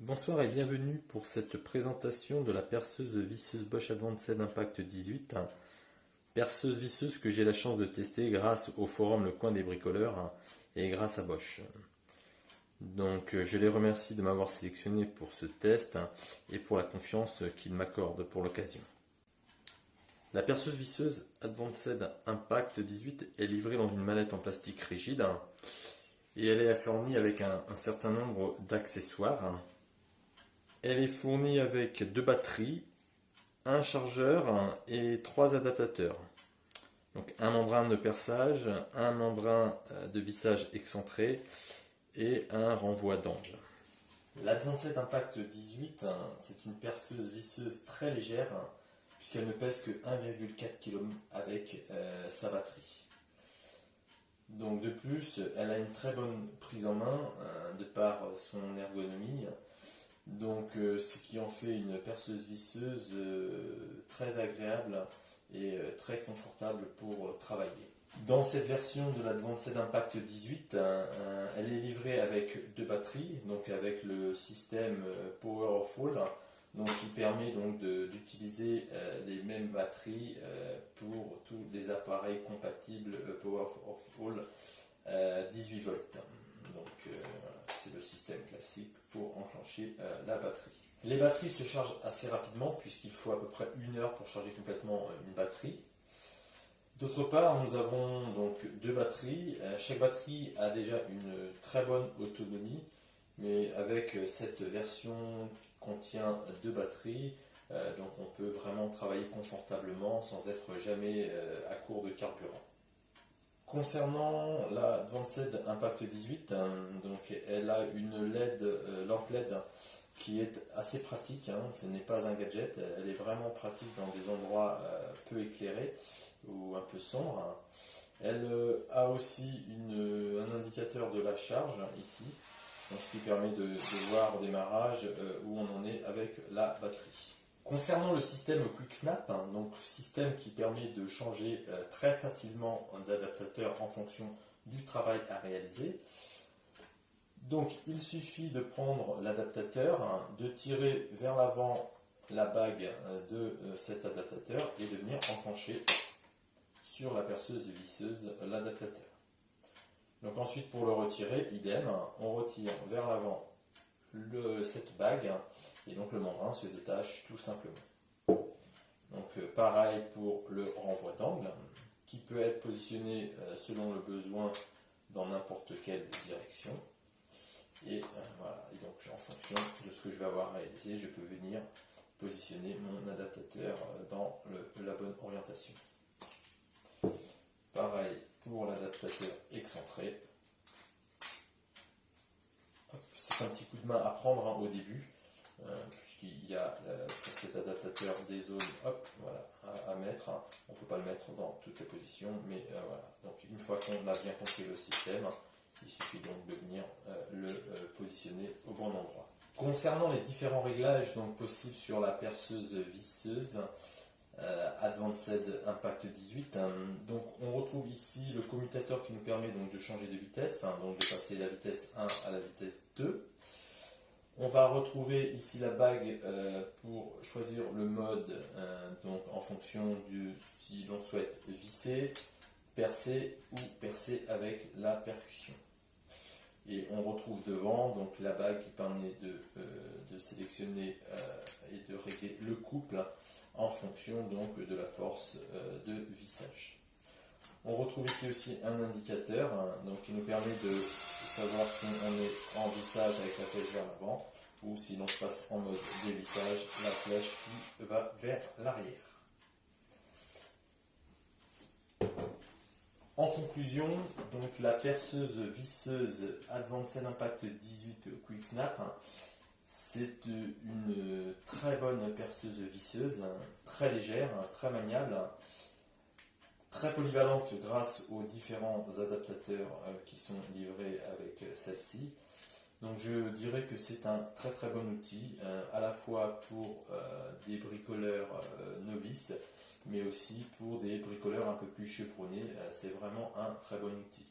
Bonsoir et bienvenue pour cette présentation de la perceuse visseuse Bosch Advanced Impact 18. Perceuse visseuse que j'ai la chance de tester grâce au forum Le Coin des Bricoleurs et grâce à Bosch. Donc je les remercie de m'avoir sélectionné pour ce test et pour la confiance qu'ils m'accordent pour l'occasion. La perceuse visseuse Advanced Impact 18 est livrée dans une mallette en plastique rigide et elle est fournie avec un certain nombre d'accessoires. Elle est fournie avec 2 batteries, un chargeur et 3 adaptateurs. Donc un membrin de perçage, un membrin de vissage excentré et un renvoi d'angle. L'Advanced Impact 18, c'est une perceuse visseuse très légère puisqu'elle ne pèse que 1,4 kg avec sa batterie. Donc de plus, elle a une très bonne prise en main de par son ergonomie. Donc ce qui en fait une perceuse visseuse très agréable et très confortable pour travailler. Dans cette version de l'Advanced Impact 18, elle est livrée avec 2 batteries, donc avec le système Power of All, donc qui permet donc d'utiliser les mêmes batteries pour tous les appareils compatibles Power of All 18 volts. Donc c'est le système classique pour enclencher la batterie. Les batteries se chargent assez rapidement puisqu'il faut à peu près 1 heure pour charger complètement une batterie. D'autre part, nous avons donc 2 batteries. Chaque batterie a déjà une très bonne autonomie, mais avec cette version qui contient 2 batteries, donc on peut vraiment travailler confortablement sans être jamais à court de carburant. Concernant la Advanced Impact 18, donc elle a une lampe LED qui est assez pratique, ce n'est pas un gadget, elle est vraiment pratique dans des endroits peu éclairés ou un peu sombres. Elle a aussi un indicateur de la charge ici, donc ce qui permet de voir au démarrage où on en est avec la batterie. Concernant le système Quick Snap, donc système qui permet de changer très facilement d'adaptateur en fonction du travail à réaliser. Donc il suffit de prendre l'adaptateur, de tirer vers l'avant la bague de cet adaptateur et de venir enclencher sur la perceuse visseuse l'adaptateur. Donc ensuite pour le retirer, idem, on retire vers l'avant cette bague et donc le membrin se détache tout simplement. Donc pareil pour le renvoi d'angle qui peut être positionné selon le besoin dans n'importe quelle direction. Et voilà, et donc en fonction de ce que je vais avoir réalisé, je peux venir positionner mon adaptateur dans la bonne orientation. Pareil pour l'adaptateur excentré. C'est un petit coup de main à prendre au début, puisqu'il y a pour cet adaptateur des zones à mettre. On ne peut pas le mettre dans toutes les positions, mais voilà. Donc une fois qu'on a bien compris le système, il suffit donc de venir le positionner au bon endroit. Concernant les différents réglages donc, possibles sur la perceuse visseuse Advanced Impact 18, donc on retrouve ici le commutateur qui nous permet donc de changer de vitesse, donc de passer de la vitesse 1 à la vitesse 2. On va retrouver ici la bague pour choisir le mode donc en fonction de si l'on souhaite visser, percer ou percer avec la percussion. Et on retrouve devant donc la bague qui permet de sélectionner et de régler le couple en fonction donc de la force de vissage. On retrouve ici aussi un indicateur donc, qui nous permet de savoir si on est en vissage avec la flèche vers l'avant ou si l'on passe en mode dévissage, la flèche qui va vers l'arrière. En conclusion, donc la perceuse visseuse Advanced Impact 18 Quick Snap, c'est une très bonne perceuse visseuse, très légère, très maniable, très polyvalente grâce aux différents adaptateurs qui sont livrés avec celle-ci. Donc je dirais que c'est un très très bon outil, à la fois pour des bricoleurs novices, mais aussi pour des bricoleurs un peu plus chevronnés. C'est vraiment un très bon outil.